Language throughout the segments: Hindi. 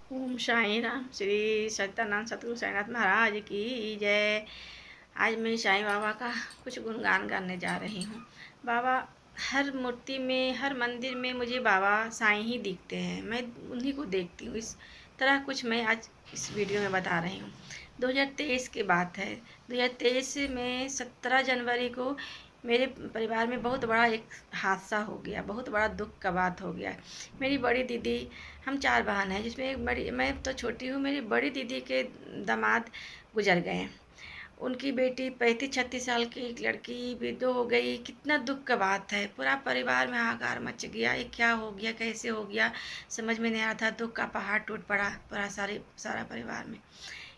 ओम साई राम। श्री सत्यानंद सतगुरु साईनाथ महाराज की जय। आज मैं साईं बाबा का कुछ गुणगान गाने जा रही हूँ। बाबा, हर मूर्ति में, हर मंदिर में मुझे बाबा साईं ही दिखते हैं। मैं उन्हीं को देखती हूँ। इस तरह कुछ मैं आज इस वीडियो में बता रही हूँ। 2023 की बात है। 2023 में 17 जनवरी को मेरे परिवार में बहुत बड़ा एक हादसा हो गया। बहुत बड़ा दुख का बात हो गया। मेरी बड़ी दीदी, हम 4 बहन हैं जिसमें एक बड़ी, मैं तो छोटी हूँ, मेरी बड़ी दीदी के दामाद गुजर गए। उनकी बेटी 35-36 साल की एक लड़की विधवा हो गई। कितना दुख का बात है। पूरा परिवार में हाहाकार मच गया। ये क्या हो गया, कैसे हो गया, समझ में नहीं आ रहा था। दुख का पहाड़ टूट पड़ा पूरा सारा परिवार में।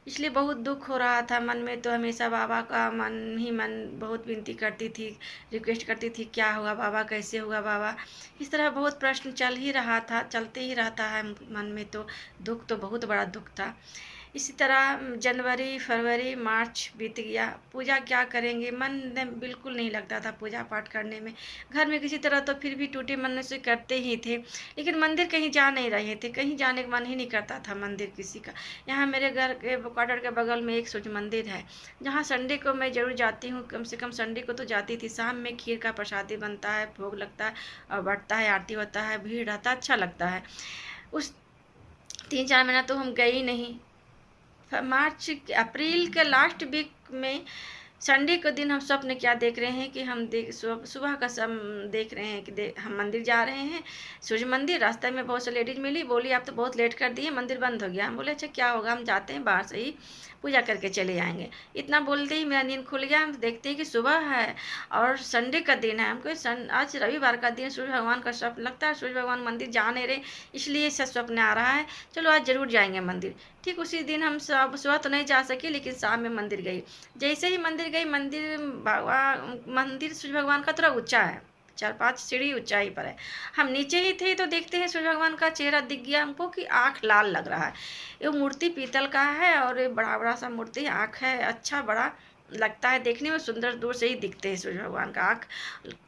इसलिए बहुत दुख हो रहा था मन में। तो हमेशा बाबा का मन बहुत विनती करती थी, रिक्वेस्ट करती थी, क्या हुआ बाबा, कैसे हुआ बाबा। इस तरह बहुत प्रश्न चल ही रहा था, चलते ही रहता है मन में। तो दुख तो बहुत बड़ा दुख था। इसी तरह जनवरी, फरवरी, मार्च बीत गया। पूजा क्या करेंगे, मन में बिल्कुल नहीं लगता था पूजा पाठ करने में। घर में किसी तरह तो फिर भी टूटे मन से करते ही थे, लेकिन मंदिर कहीं जा नहीं रहे थे। कहीं जाने का मन ही नहीं करता था मंदिर किसी का। यहाँ मेरे घर के क्वार्टर के बगल में एक सूर्य मंदिर है, जहाँ संडे को मैं ज़रूर जाती हूँ। कम से कम संडे को तो जाती थी। शाम में खीर का प्रसादी बनता है, भोग लगता है और बढ़ता है, आरती होता है, भीड़ रहता है, अच्छा लगता है। उस 3-4 महीना तो हम गए ही नहीं। मार्च अप्रैल के लास्ट वीक में संडे के दिन हम स्वप्न क्या देख रहे हैं कि हम सुबह का देख रहे हैं कि हम मंदिर जा रहे हैं, सूर्य मंदिर। रास्ते में बहुत सी लेडीज मिली, बोली आप तो बहुत लेट कर दिए, मंदिर बंद हो गया। हम बोले अच्छा क्या होगा, हम जाते हैं बाहर से ही पूजा करके चले आएंगे। इतना बोलते ही मेरा नींद खुल गया। हम देखते हैं कि सुबह है और संडे का दिन है। हमको आज रविवार का दिन, सूर्य भगवान का स्वप्न लगता है। सूर्य भगवान मंदिर जा नहीं रहे, इसलिए ऐसा स्वप्न आ रहा है, चलो आज जरूर जाएंगे मंदिर। ठीक उसी दिन हम सुबह तो नहीं जा सके, लेकिन शाम में मंदिर गई। जैसे ही मंदिर गई, मंदिर सूर्य भगवान का थोड़ा ऊंचा है, 4-5 सीढ़ी ऊंचाई पर है। हम नीचे ही थे तो देखते हैं सूर्य भगवान का चेहरा दिख गया हमको कि आँख लाल लग रहा है। ये मूर्ति पीतल का है और ये बड़ा बड़ा सा मूर्ति, आँख है, अच्छा बड़ा लगता है देखने में, सुंदर। दूर से ही दिखते हैं सूर्य भगवान का आँख,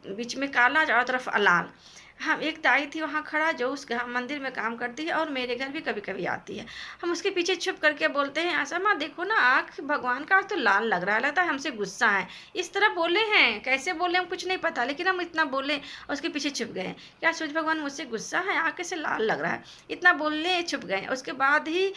बीच में काला, चारों तरफ लाल। हम एक दाई थी वहाँ खड़ा, जो उस मंदिर में काम करती है और मेरे घर भी कभी कभी आती है। हम उसके पीछे छुप करके बोलते हैं, आशा माँ देखो ना, आँख भगवान का तो लाल लग रहा है, लगता है हमसे गुस्सा है। इस तरह बोले हैं, कैसे बोले हम कुछ नहीं पता, लेकिन हम इतना बोले और उसके पीछे छुप गए। क्या सूर्य भगवान मुझसे गुस्सा है, आँख कैसे लाल लग रहा है, इतना बोलने छुप गए। उसके बाद ही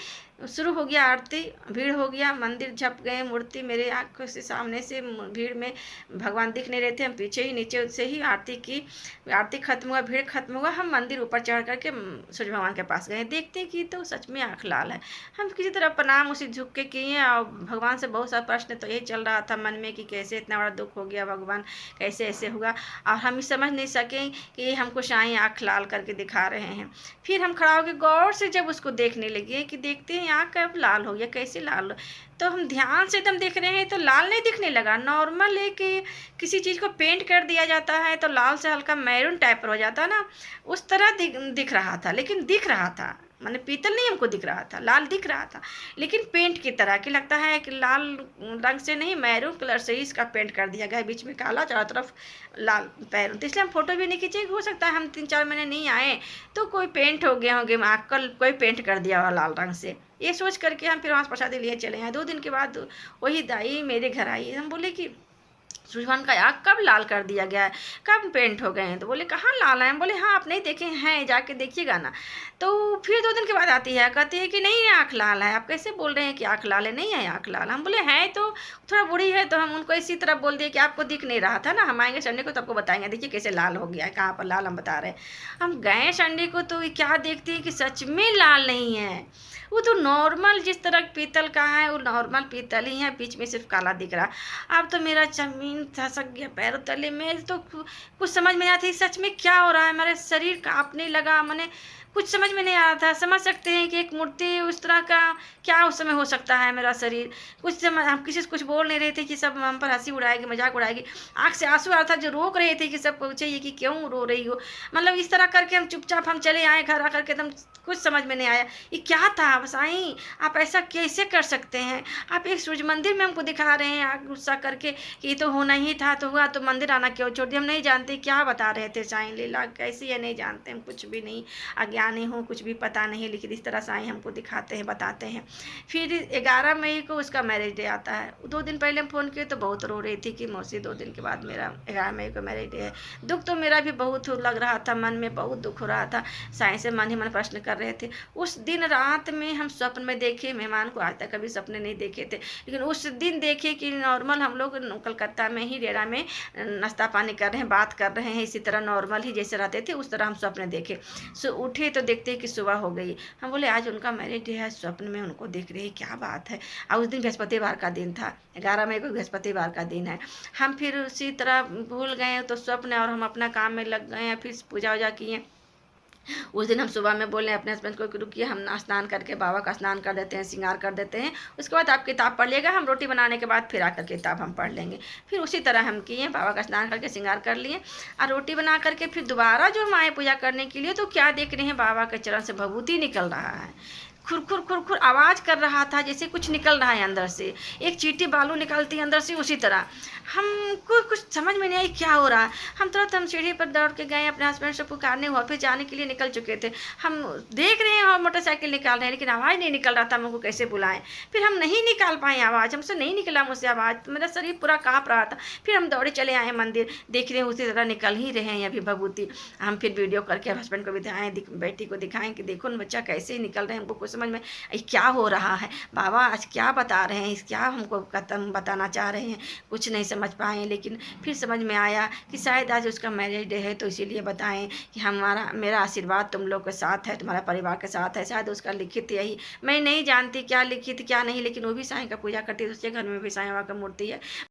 शुरू हो गया आरती, भीड़ हो गया, मंदिर झप गए, मूर्ति मेरे आँखों से सामने से भीड़ में भगवान दिख नहीं रहे थे। हम पीछे ही, नीचे से ही आरती की। आरती खत्म हुआ, भीड़ खत्म हुआ, हम मंदिर ऊपर चढ़ करके सूर्य भगवान के पास गए। देखते कि तो सच में आँख लाल है। हम किसी तरह प्रणाम उसी झुक के किए और भगवान से बहुत सारा प्रश्न तो यही चल रहा था मन में कि कैसे इतना बड़ा दुख हो गया भगवान, कैसे ऐसे हुआ। और हम समझ नहीं सके कि हमको साईं आँख लाल करके दिखा रहे हैं। फिर हम खड़ा होकर गौर से जब उसको देखने लगे कि देखते हैं आँख कब लाल हो गया, कैसे लाल हो। तो हम ध्यान से एकदम देख रहे हैं तो लाल नहीं दिखने लगा। नॉर्मल है कि किसी चीज़ को पेंट कर दिया जाता है तो लाल से हल्का मैरून टाइप पर हो जाता है ना, उस तरह दिख रहा था। लेकिन दिख रहा था, माने पीतल नहीं हमको दिख रहा था, लाल दिख रहा था, लेकिन पेंट की तरह कि लगता है कि लाल रंग से नहीं, मैरून कलर से ही इसका पेंट कर दिया गया, बीच में काला, चारों तरफ लाल पैर। तो इसलिए हम फोटो भी नहीं खींचे। हो सकता है हम 3-4 महीने नहीं आए तो कोई पेंट हो गया होंगे, कल कोई पेंट कर दिया हुआ लाल रंग से। ये सोच करके हम फिर वहाँ प्रसादी लिए चले आए। 2 दिन के बाद वही दाई मेरे घर आई। हम बोले कि सूर्य भगवान का आँख कब लाल कर दिया गया है, कब पेंट हो गए हैं। तो बोले कहाँ लाल है। हम बोले हाँ आप नहीं देखे हैं, जाके देखिएगा ना। तो फिर 2 दिन के बाद आती है, कहती है कि नहीं आँख लाल है, आप कैसे बोल रहे हैं कि आँख लाल है, नहीं है आँख लाल। हम बोले है तो थोड़ा बूढ़ी है, तो हम उनको इसी तरह बोल दिए कि आपको दिख नहीं रहा था ना, हम आएंगे संडे को तो आपको बताएंगे, देखिए कैसे लाल हो गया है, कहाँ पर लाल हम बता रहे हैं। हम गए संडे को तो क्या देखते हैं कि सच में लाल नहीं है। वो तो नॉर्मल जिस तरह पीतल का है वो नॉर्मल पीतल ही है, बीच में सिर्फ काला दिख रहा। अब तो मेरा जमीन धसक गया पैरों तले में। तो कुछ समझ में नहीं आती सच में क्या हो रहा है। मेरे शरीर कांपने लगा, मैंने कुछ समझ में नहीं आ रहा था। समझ सकते हैं कि एक मूर्ति उस तरह का क्या उस समय हो सकता है। मेरा शरीर कुछ समझ, हम किसी से कुछ बोल नहीं रहे थे कि सब हम पर हंसी उड़ाएगी, मजाक उड़ाएगी। आँख से आंसू आ रहा था, जो रोक रहे थे कि सब पूछे ये कि क्यों रो रही हो। मतलब इस तरह करके हम चुपचाप हम चले आए घर आकर के। एकदम कुछ समझ में नहीं आया ये क्या था। बस आई आप ऐसा कैसे कर सकते हैं, आप एक सूर्य मंदिर में हमको दिखा रहे हैं आग गुस्सा करके कि ये तो होना ही था, तो हुआ, तो मंदिर आना क्यों छोड़ दिया। हम नहीं जानते क्या बता रहे थे साईं लीला कैसी है, नहीं जानते हम, कुछ भी नहीं, अज्ञान ज्ञानी हूँ, कुछ भी पता नहीं, लेकिन इस तरह साईं हमको दिखाते हैं, बताते हैं। फिर 11 मई को उसका मैरिज डे आता है। 2 दिन पहले हम फ़ोन किए तो बहुत रो रही थी कि मौसी 2 दिन के बाद मेरा 11 मई को मैरिज डे है। दुःख तो मेरा भी बहुत लग रहा था, मन में बहुत दुःख हो रहा था। साईं से मन ही मन प्रश्न कर रहे थे। उस दिन रात में हम स्वप्न में देखे, मेहमान को आज तक कभी सपने नहीं देखे थे, लेकिन उस दिन देखे कि नॉर्मल हम लोग कलकत्ता में ही डेरा में नाश्ता पानी कर रहे हैं, बात कर रहे हैं, इसी तरह नॉर्मल ही जैसे रहते थे उस तरह हम स्वप्न देखे। सो उठे तो देखते कि सुबह हो गई। हम बोले आज उनका मैरिज डे है, स्वप्न में उनको देख रहे, क्या बात है। और उस दिन बृहस्पतिवार का दिन था, 11 मई को बृहस्पतिवार का दिन है। हम फिर उसी तरह भूल गए तो स्वप्न, और हम अपना काम में लग गए हैं। फिर पूजा वूजा किए। उस दिन हम सुबह में बोले अपने हस्बैंड को कि रुकिए, हम स्नान करके बाबा का स्नान कर देते हैं, श्रृंगार कर देते हैं, उसके बाद आप किताब पढ़ लिएगा, हम रोटी बनाने के बाद फिर आकर किताब हम पढ़ लेंगे। फिर उसी तरह हम किए, बाबा का स्नान करके श्रृंगार कर लिए और रोटी बना करके फिर दोबारा जो हम आए पूजा करने के लिए, तो क्या देख रहे हैं, बाबा के चरण से भभूति निकल रहा है। खुरखुर खुरखुर आवाज़ कर रहा था, जैसे कुछ निकल रहा है अंदर से, एक चींटी बालू निकलती है अंदर से, उसी तरह। हमको कुछ समझ में नहीं आई क्या हो रहा है। हम तुरंत हम सीढ़ी पर दौड़ के गए, अपने हस्बैंड से पुकारने, ऑफिस जाने के लिए निकल चुके थे। हम देख रहे हैं और मोटरसाइकिल निकाल रहे हैं, लेकिन आवाज़ नहीं निकल रहा था, हम उनको कैसे बुलाएं। फिर हम नहीं निकाल पाए आवाज़, हमसे नहीं निकला मुझसे आवाज़, तो मेरा शरीर पूरा काँप रहा था। फिर हम दौड़े चले आए मंदिर, देख रहे हैं उसी तरह निकल ही रहे हैं अभी भभूति। हम फिर वीडियो करके हस्बैंड को भी दिखाएं, बेटी को दिखाएं कि देखो न बच्चा कैसे निकल रहे हैं। हमको कुछ समझ में क्या हो रहा है, बाबा आज क्या बता रहे हैं, क्या हमको बताना चाह रहे हैं, कुछ नहीं समझ पाए। लेकिन फिर समझ में आया कि शायद आज उसका मैरिज डे है, तो इसीलिए बताएं कि मेरा आशीर्वाद तुम लोग के साथ है, तुम्हारा परिवार के साथ है। शायद उसका लिखित यही, मैं नहीं जानती क्या लिखित क्या नहीं, लेकिन वो भी साईं का पूजा करती है, उसके घर में भी साईं बाबा का मूर्ति है।